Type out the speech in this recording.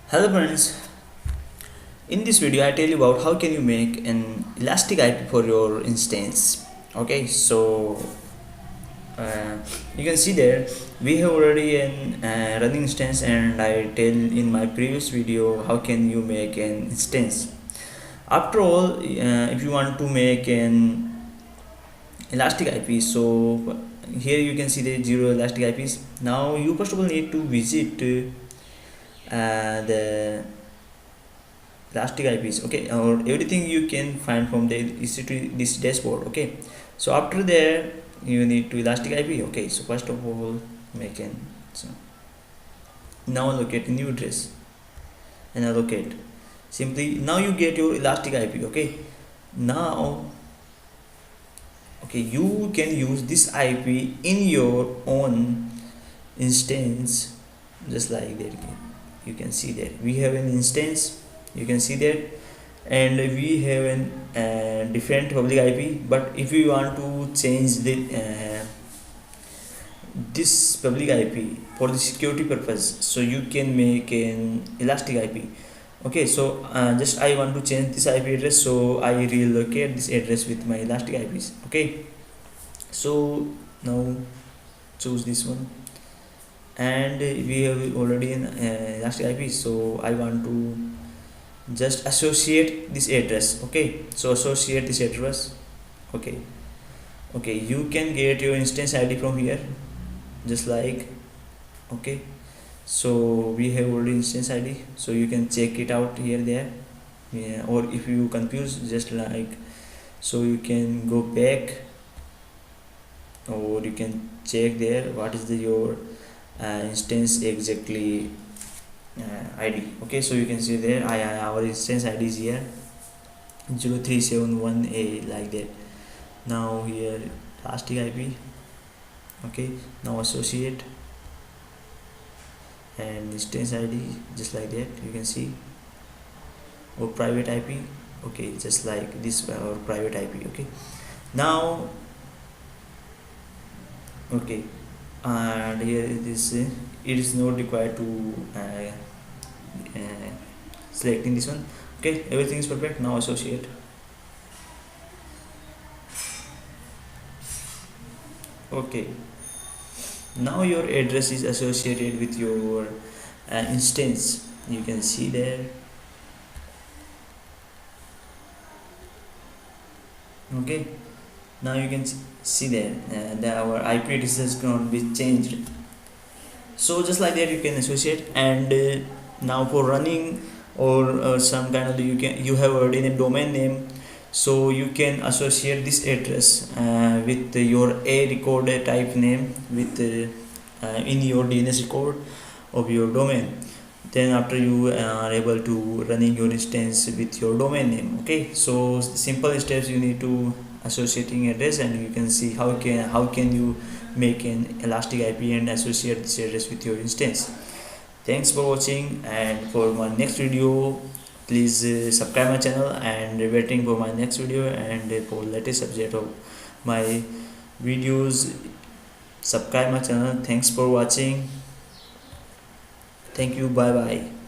Hello friends, in this video I tell you about how can you make an elastic IP for your instance. Okay, so uh, you can see there we have already an running instance, and I tell in my previous video how can you make an instance. After all, if you want to make an elastic IP, so here you can see the 0 elastic IPs. Now you first of all need to visit the elastic IPs, okay, or everything you can find from the this dashboard. Okay, so after there you need to elastic IP. Okay, so first of all make an, so now locate new address and allocate. Simply now you get your elastic IP. Okay, now okay, you can use this IP in your own instance, just like that. You can see that we have an instance, you can see that, and we have an different public IP. But if you want to change the this public IP for the security purpose, so you can make an elastic IP. Okay, so just I want to change this IP address, so I relocate this address with my elastic IPs. Okay, so now choose this one, and we have already an elastic IP, so I want to just associate this address. Okay, so associate this address. Okay, okay, you can get your instance ID from here, just like, okay, so we have already instance ID, so you can check it out here, there. Yeah, or if you confuse, just like, so you can go back, or you can check there what is the your instance exactly ID. Okay, so you can see there our instance ID is here 0371A, like that. Now here elastic IP. Okay, now associate and instance ID, just like that, you can see, or private IP. Okay, just like this, or private IP. Okay, now, okay, and here it is it is not required to uh, selecting this one. Okay, everything is perfect. Now associate. Okay, now your address is associated with your instance, you can see there. Okay, now you can see there that our IP address is going to be changed. So just like that you can associate, and now for running, or some kind of, you have already a domain name, so you can associate this address with your a record type name with in your DNS record of your domain. Then after you are able to running your instance with your domain name. Okay, so simple steps you need to associating address, and you can see how can you make an elastic IP and associate this address with your instance. Thanks for watching, and for my next video please subscribe my channel, and waiting for my next video, and for latest subject of my videos, subscribe my channel. Thanks for watching. Thank you. Bye bye.